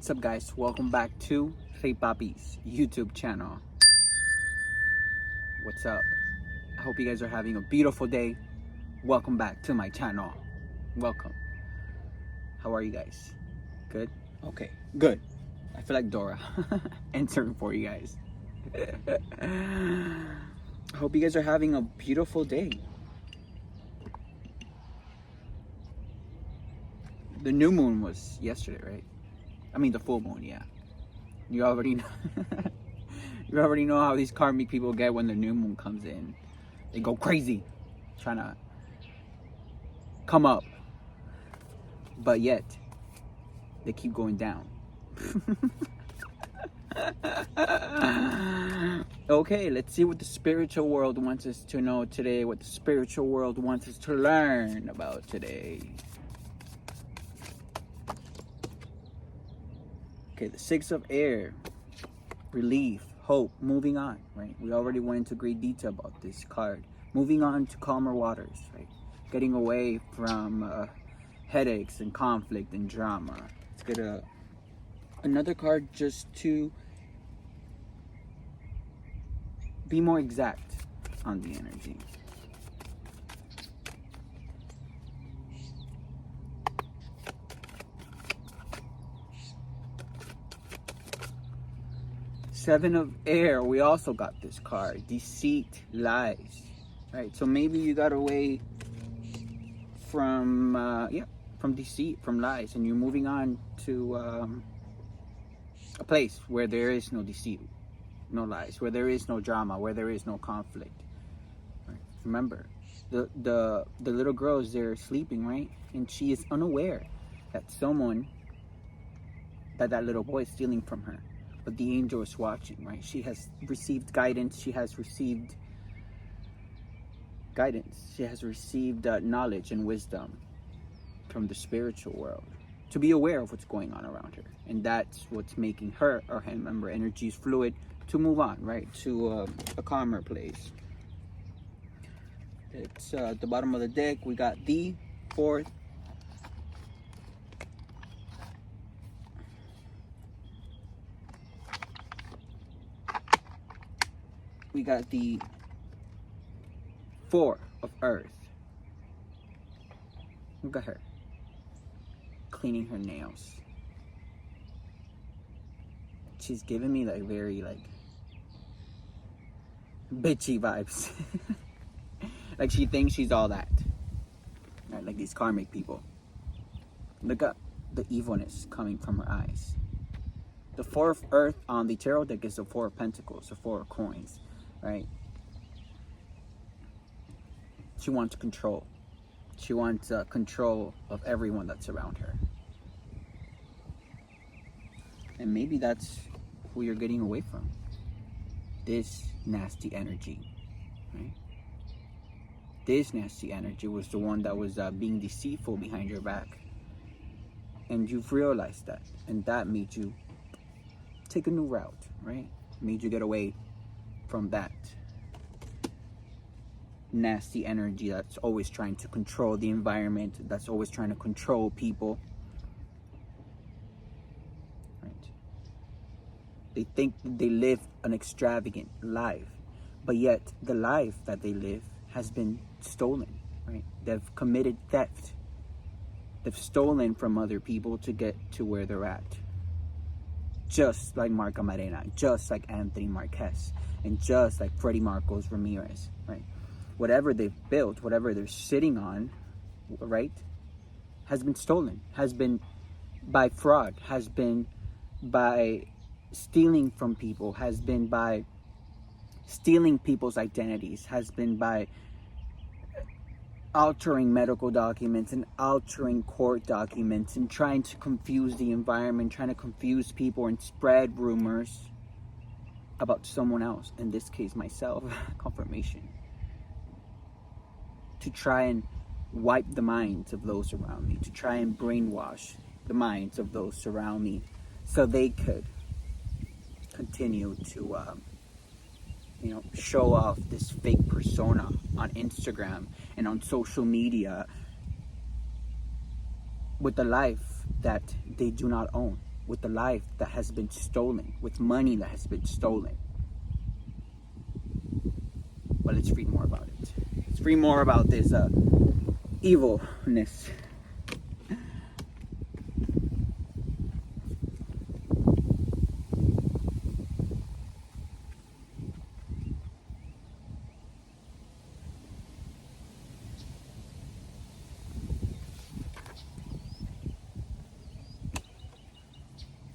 What's up, guys? Welcome back to Reyypapi's YouTube channel. What's up? I hope you guys are having a beautiful day. Welcome back to my channel. Welcome. How are you guys? Good? Okay, good. I feel like Dora answering for you guys. I hope you guys are having a beautiful day. The new moon was yesterday, right? I mean the full moon, yeah. You already know. You already know how these karmic people get when the new moon comes in. They go crazy, trying to come up, but yet they keep going down. Okay, let's see what the spiritual world wants us to know today, what the spiritual world wants us to learn about today. Okay, the Six of Air, relief, hope, moving on, right? We already went into great detail about this card. Moving on to calmer waters, right? Getting away from headaches and conflict and drama. Let's get another card just to be more exact on the energy. Seven of Air, we also got this card. Deceit, lies, right? So maybe you got away from, from deceit, from lies, and you're moving on to a place where there is no deceit, no lies, where there is no drama, where there is no conflict. Right? Remember, the little girl is there sleeping, right? And she is unaware that that little boy is stealing from her. But the angel is watching, right? She has received guidance. She has received guidance. She has received knowledge and wisdom from the spiritual world to be aware of what's going on around her. And that's what's making her or him, remember, energy is fluid, to move on, right? To a calmer place. It's at the bottom of the deck. We got the Fourth. We got the Four of Earth. Look at her cleaning her nails. She's giving me like very bitchy vibes. Like she thinks she's all that, right? Like these karmic people. Look at the evilness coming from her eyes. The Four of Earth on the tarot deck is the Four of Pentacles, the Four of Coins. Right? She wants control. She wants control of everyone that's around her. And maybe that's who you're getting away from. This nasty energy. Right? This nasty energy was the one that was being deceitful behind your back. And you've realized that. And that made you take a new route. Right? Made you get away from that nasty energy that's always trying to control the environment, that's always trying to control people. Right? They think that they live an extravagant life, but yet the life that they live has been stolen. Right? They've committed theft. They've stolen from other people to get to where they're at. Just like Marca Marena, just like Anthony Marquez, and just like Freddie Marcos Ramirez, right? Whatever they've built, whatever they're sitting on, right, has been stolen, has been by fraud, has been by stealing from people, has been by stealing people's identities, has been by altering medical documents and altering court documents and trying to confuse the environment, trying to confuse people and spread rumors about someone else, in this case myself, confirmation, to try and wipe the minds of those around me, to try and brainwash the minds of those around me so they could continue to show off this fake persona on Instagram and on social media with a life that they do not own, with the life that has been stolen, with money that has been stolen. But let's read more about it. Let's read more about this evilness.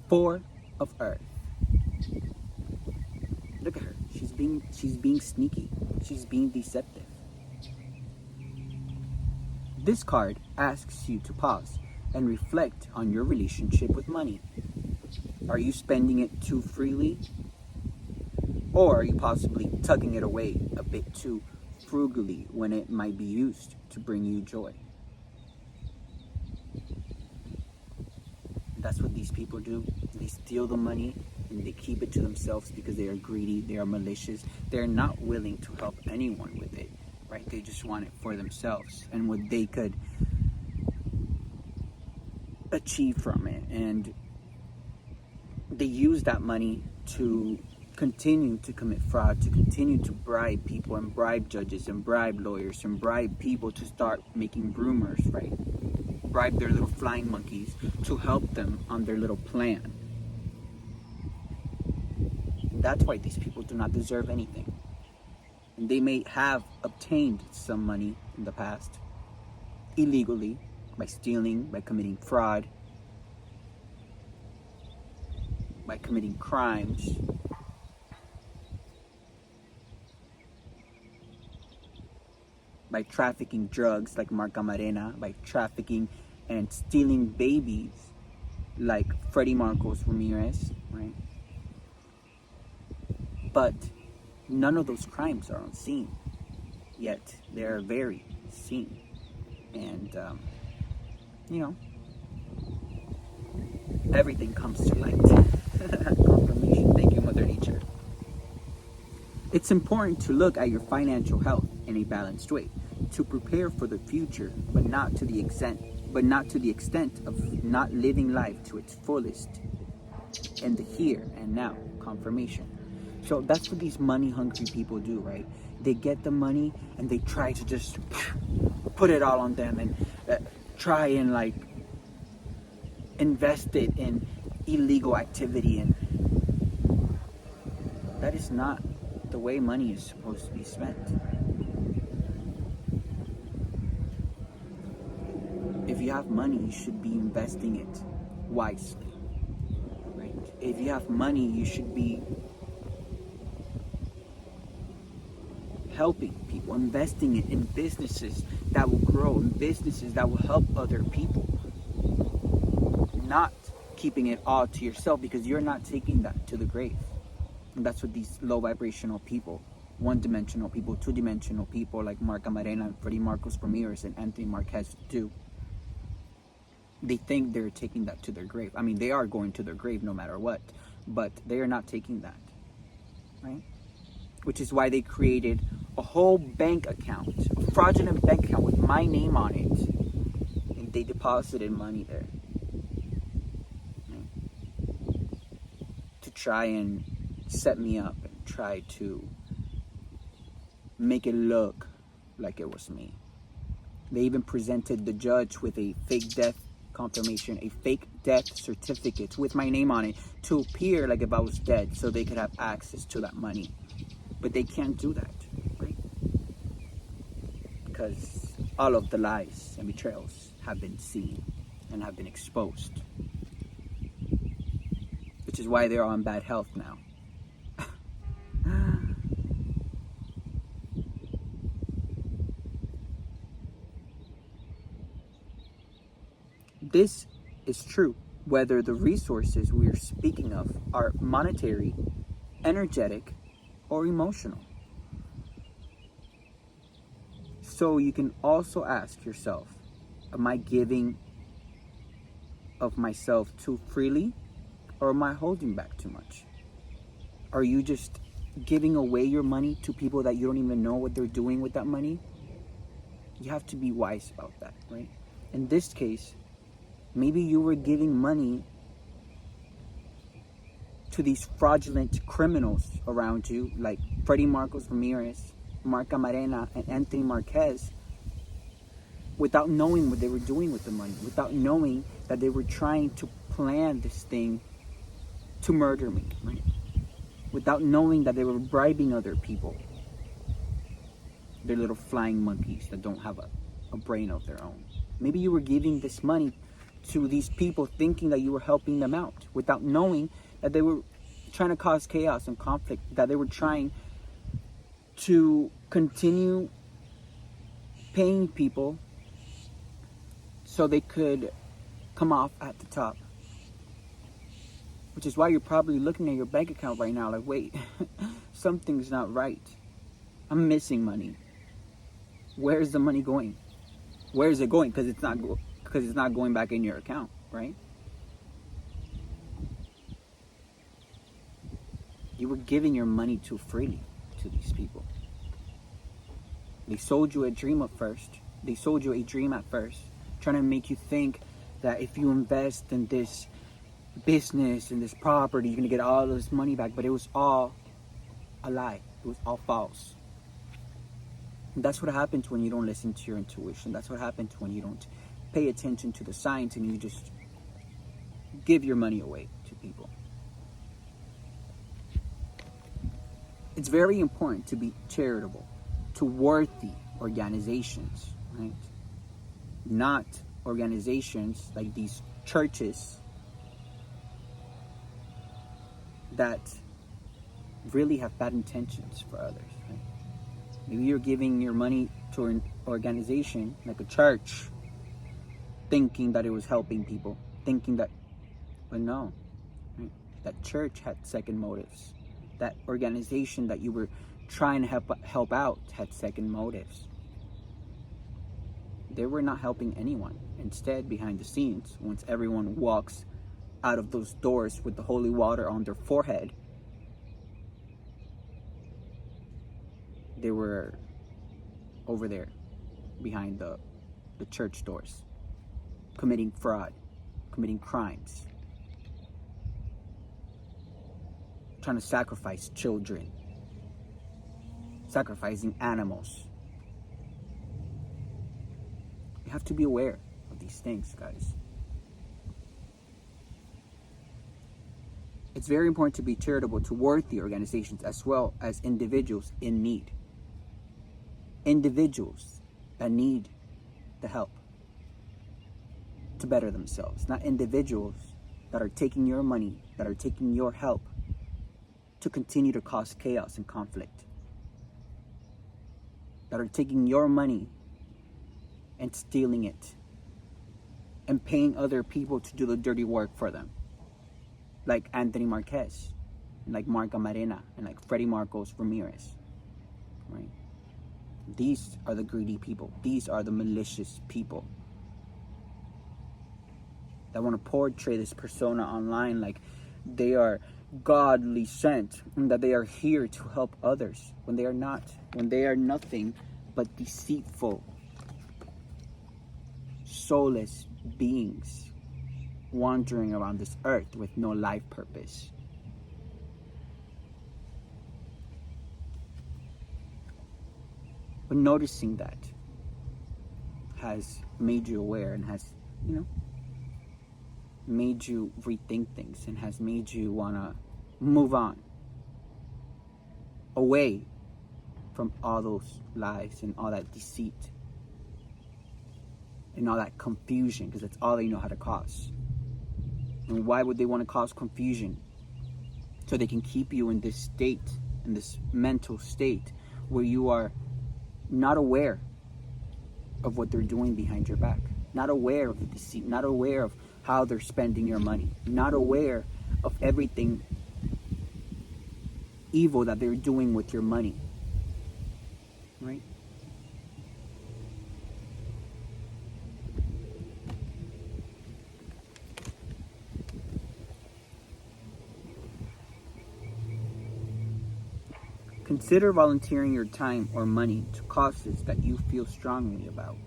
Four of Earth. Look at her. She's being sneaky. She's being deceptive. This card asks you to pause and reflect on your relationship with money. Are you spending it too freely? Or are you possibly tucking it away a bit too frugally when it might be used to bring you joy? That's what these people do. They steal the money and they keep it to themselves because they are greedy, they are malicious. They're not willing to help anyone with it, right? They just want it for themselves and what they could achieve from it. And they use that money to continue to commit fraud, to continue to bribe people and bribe judges and bribe lawyers and bribe people to start making rumors, right? Bribe their little flying monkeys to help them on their little plan. That's why these people do not deserve anything. And they may have obtained some money in the past illegally, by stealing, by committing fraud, by committing crimes. By trafficking drugs like Mark Camarena, by trafficking and stealing babies like Freddie Marcos Ramirez, right? But none of those crimes are unseen, yet they are very seen. And, everything comes to light. Confirmation. Thank you, Mother Nature. It's important to look at your financial health in a balanced way, to prepare for the future, but not to the extent of not living life to its fullest in the here and now. Confirmation. So that's what these money hungry people do, right? They get the money and they try to just put it all on them and try and like invest it in illegal activity, and that is not the way money is supposed to be spent. If you have money, you should be investing it wisely, right? If you have money, you should be helping people, investing it in businesses that will grow, in businesses that will help other people, not keeping it all to yourself, because you're not taking that to the grave. And that's what these low vibrational people, one-dimensional people, two-dimensional people like Mark Camarena, Freddie Marcos Ramirez, and Anthony Marquez do. They think they're taking that to their grave. I mean, they are going to their grave no matter what, but they are not taking that, right? Which is why they created a whole bank account, a fraudulent bank account with my name on it, and they deposited money there, right? To try and set me up and try to make it look like it was me. They even presented the judge with a fake death confirmation, a fake death certificate with my name on it to appear like if I was dead so they could have access to that money. But they can't do that, right? Because all of the lies and betrayals have been seen and have been exposed. Which is why they're on bad health now. This is true whether the resources we are speaking of are monetary, energetic, or emotional. So you can also ask yourself, am I giving of myself too freely, or am I holding back too much? Are you just giving away your money to people that you don't even know what they're doing with that money? You have to be wise about that, right? In this case, maybe you were giving money to these fraudulent criminals around you, like Freddie Marcos Ramirez, Mark Camarena, and Anthony Marquez, without knowing what they were doing with the money, without knowing that they were trying to plan this thing to murder me, right? Without knowing that they were bribing other people. They're little flying monkeys that don't have a brain of their own. Maybe you were giving this money to these people thinking that you were helping them out, without knowing that they were trying to cause chaos and conflict, that they were trying to continue paying people so they could come off at the top. Which is why you're probably looking at your bank account right now like, wait, something's not right. I'm missing money. Where's the money going? Where is it going? Because it's not going back in your account, right? You were giving your money too freely to these people. They sold you a dream at first. They sold you a dream at first, trying to make you think that if you invest in this business and this property, you're gonna get all this money back. But it was all a lie. It was all false. And that's what happens when you don't listen to your intuition. That's what happens when you don't pay attention to the signs and you just give your money away to people. It's very important to be charitable to worthy organizations, right? Not organizations like these churches that really have bad intentions for others, right? Maybe you're giving your money to an organization like a church, thinking that it was helping people, thinking that, but no, right? That church had second motives. That organization that you were trying to help out had second motives. They were not helping anyone. Instead, behind the scenes, once everyone walks out of those doors with the holy water on their forehead, they were over there behind the church doors, committing fraud, committing crimes, trying to sacrifice children, sacrificing animals. You have to be aware of these things, guys. It's very important to be charitable to worthy organizations as well as individuals in need. Individuals that need the help to better themselves, not individuals that are taking your money, that are taking your help to continue to cause chaos and conflict, that are taking your money and stealing it and paying other people to do the dirty work for them, like Anthony Marquez, and like Mark Camarena, and like Freddie Marcos Ramirez, right? These are the greedy people. These are the malicious people that want to portray this persona online like they are godly sent and that they are here to help others when they are not, when they are nothing but deceitful, soulless beings wandering around this earth with no life purpose. But noticing that has made you aware and has, made you rethink things and has made you want to move on away from all those lies and all that deceit and all that confusion, because that's all they know how to cause. And why would they want to cause confusion? So they can keep you in this state, in this mental state where you are not aware of what they're doing behind your back, not aware of the deceit, not aware of how they're spending your money, not aware of everything evil that they're doing with your money, right? Consider volunteering your time or money to causes that you feel strongly about.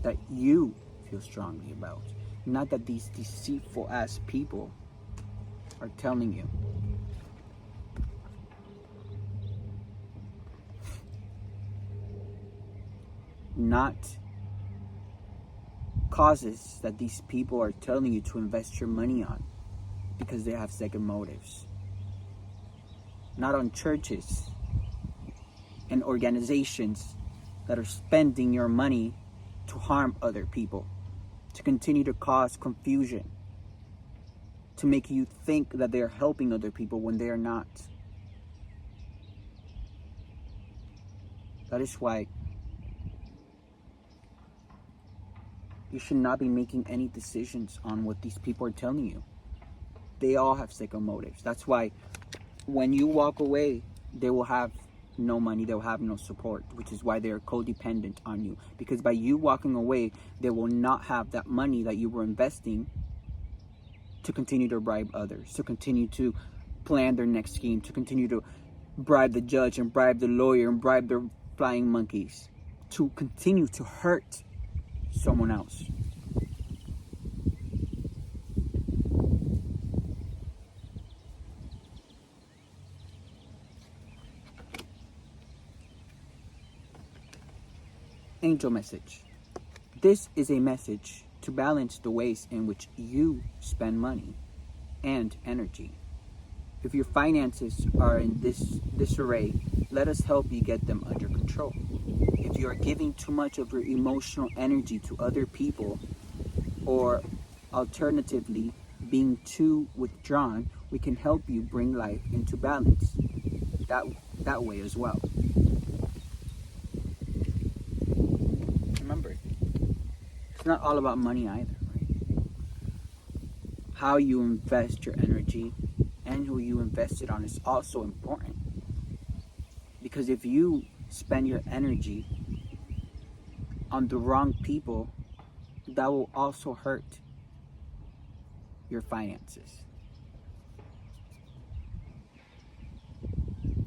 That you feel strongly about. Not that these deceitful ass people are telling you. Not causes that these people are telling you to invest your money on because they have second motives. Not on churches and organizations that are spending your money to harm other people, to continue to cause confusion, to make you think that they're helping other people when they are not. That is why you should not be making any decisions on what these people are telling you. They all have second motives. That's why when you walk away, they will have no money, they'll have no support, which is why they're codependent on you. Because by you walking away, they will not have that money that you were investing to continue to bribe others, to continue to plan their next scheme, to continue to bribe the judge and bribe the lawyer and bribe their flying monkeys, to continue to hurt someone else. Angel message. This is a message to balance the ways in which you spend money and energy. If your finances are in this disarray, let us help you get them under control. If you are giving too much of your emotional energy to other people, or alternatively being too withdrawn, we can help you bring life into balance that way as well. Remember, it's not all about money either, right? How you invest your energy and who you invest it on is also important. Because if you spend your energy on the wrong people, that will also hurt your finances.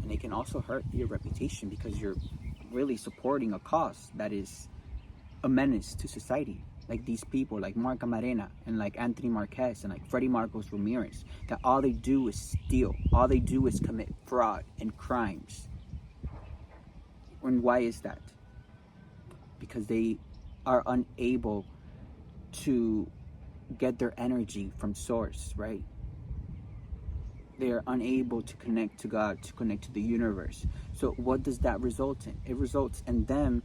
And it can also hurt your reputation because you're really supporting a cause that is a menace to society. Like these people, like Mark Camarena and like Anthony Marquez and like Freddie Marcos Ramirez, that all they do is steal. All they do is commit fraud and crimes. And why is that? Because they are unable to get their energy from source, right? They are unable to connect to God, to connect to the universe. So what does that result in? It results in them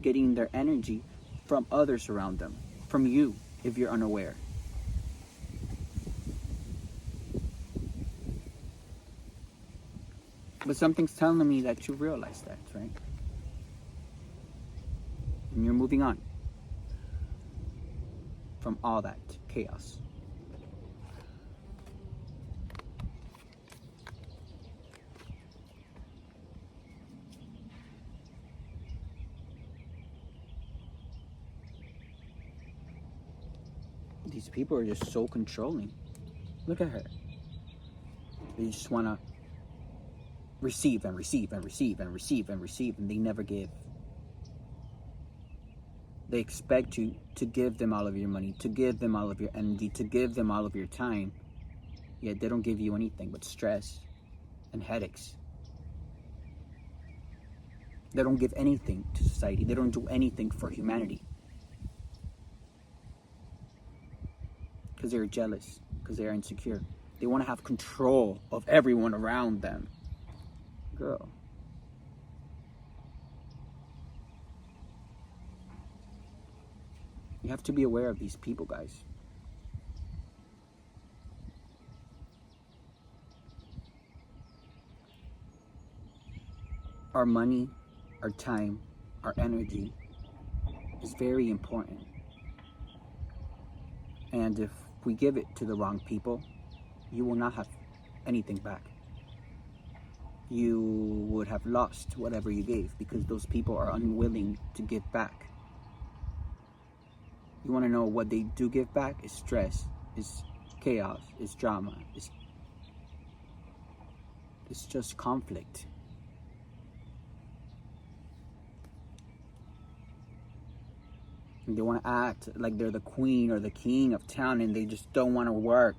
getting their energy from others around them, from you, if you're unaware. But something's telling me that you realize that, right? And you're moving on from all that chaos. These people are just so controlling. Look at her. They just want to receive and receive and receive and receive and receive, and they never give. They expect you to give them all of your money, to give them all of your energy, to give them all of your time, yet they don't give you anything but stress and headaches. They don't give anything to society. They don't do anything for humanity. Because they're jealous, because they're insecure. They want to have control of everyone around them. Girl. You have to be aware of these people, guys. Our money, our time, our energy is very important. And if we give it to the wrong people, you will not have anything back. You would have lost whatever you gave because those people are unwilling to give back. You want to know what they do give back? Is stress, is chaos, is drama, it's just conflict. And they want to act like they're the queen or the king of town, and they just don't want to work.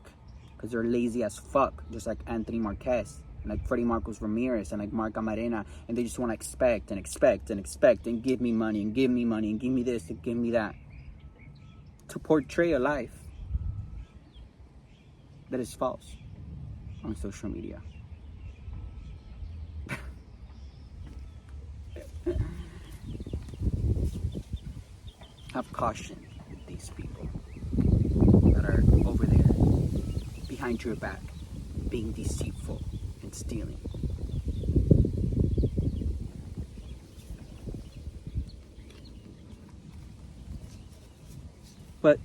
because they're lazy as fuck, just like Anthony Marquez, and like Freddie Marcos Ramirez, and like Mark Amarena, and they just want to expect and expect and expect and give me money and give me money and give me this and give me that, to portray a life that is false on social media. Have caution with these people that are over there behind your back, being deceitful and stealing. But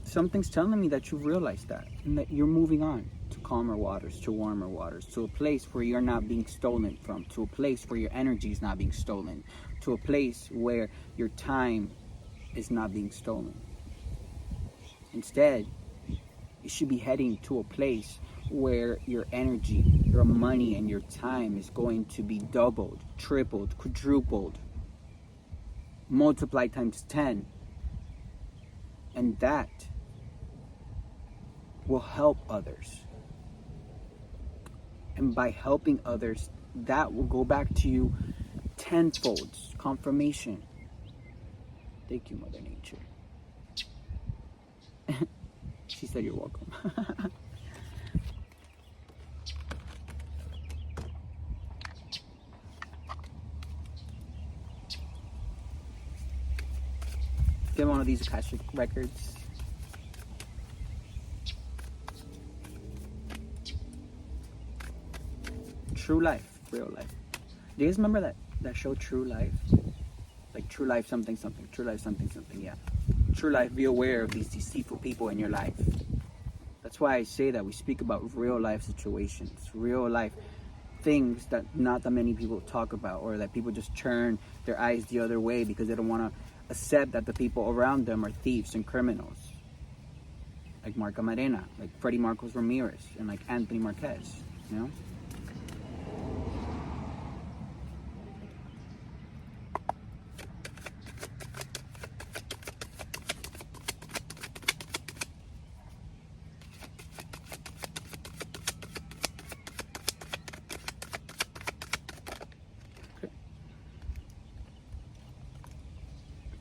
something's telling me that you've realized that, and that you're moving on to calmer waters, to warmer waters, to a place where you're not being stolen from, to a place where your energy is not being stolen, to a place where your time is not being stolen. Instead, you should be heading to a place where your energy, your money, and your time is going to be doubled, tripled, quadrupled, multiplied times 10. And that will help others. And by helping others, that will go back to you tenfold. Confirmation. Thank you, Mother Nature. She said you're welcome. Get one of these Akashic records. True Life, real life. Do you guys remember that show True Life? Like True Life something something, True Life something something, yeah. True Life, be aware of these deceitful people in your life. That's why I say that we speak about real life situations, real life things that not that many people talk about, or that people just turn their eyes the other way because they don't want to accept that the people around them are thieves and criminals. Like Mark Amarena, like Freddie Marcos Ramirez, and like Anthony Marquez, you know?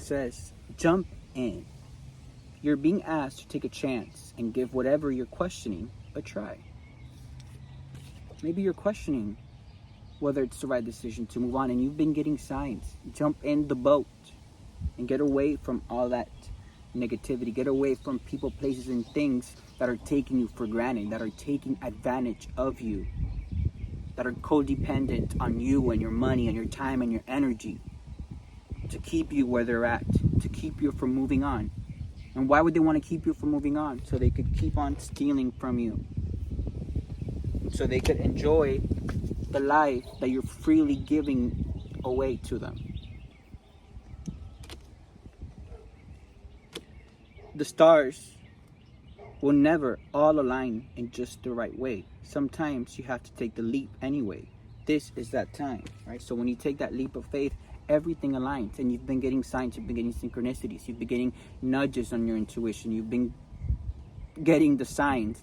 Says, jump in. You're being asked to take a chance and give whatever you're questioning a try. Maybe you're questioning whether it's the right decision to move on, and you've been getting signs. Jump in the boat and get away from all that negativity. Get away from people, places, and things that are taking you for granted, that are taking advantage of you, that are codependent on you and your money and your time and your energy, to keep you where they're at, to keep you from moving on. And why would they want to keep you from moving on? So they could keep on stealing from you. So they could enjoy the life that you're freely giving away to them. The stars will never all align in just the right way. Sometimes you have to take the leap anyway. This is that time, right? So when you take that leap of faith, everything aligns, and you've been getting signs, you've been getting synchronicities, you've been getting nudges on your intuition, you've been getting the signs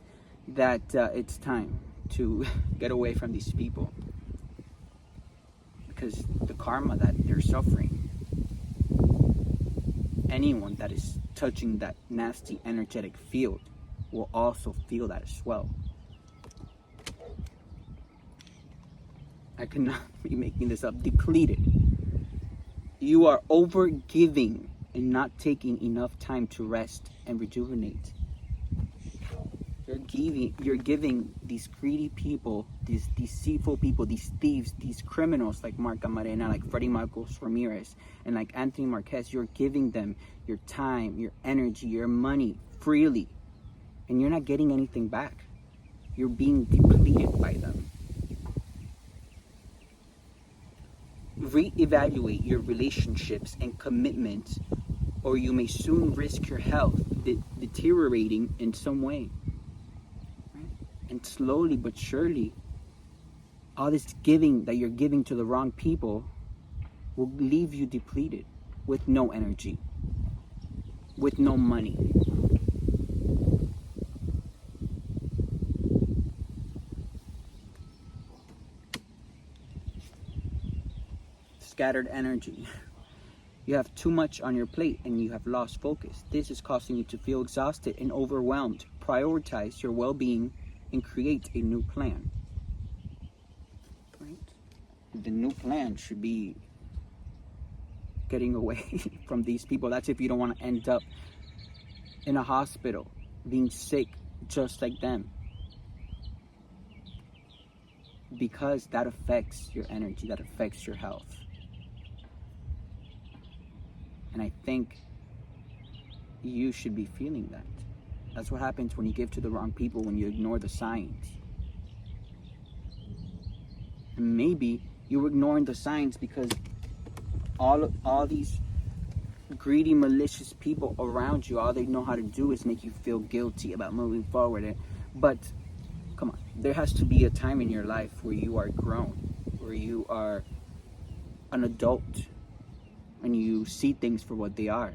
that it's time to get away from these people, because the karma that they're suffering, anyone that is touching that nasty energetic field will also feel that as well. I cannot be making this up. Depleted. You are over giving and not taking enough time to rest and rejuvenate. You're giving these greedy people, these deceitful people, these thieves, these criminals like Mark Amarena, like Freddie Marcos Ramirez, and like Anthony Marquez, you're giving them your time, your energy, your money freely, and you're not getting anything back. You're being depleted by them. Reevaluate your relationships and commitments, or you may soon risk your health deteriorating in some way. Right? And slowly but surely, all this giving that you're giving to the wrong people will leave you depleted, with no energy, with no money. scattered energy. You have too much on your plate and you have lost focus. This is causing you to feel exhausted and overwhelmed. Prioritize your well-being and create a new plan. Right? The new plan should be getting away from these people. That's if you don't want to end up in a hospital, being sick just like them. Because that affects your energy, that affects your health. And I think you should be feeling that. That's what happens when you give to the wrong people, when you ignore the signs. And maybe you're ignoring the signs because all these greedy, malicious people around you, all they know how to do is make you feel guilty about moving forward. But come on, there has to be a time in your life where you are grown, where you are an adult, and you see things for what they are.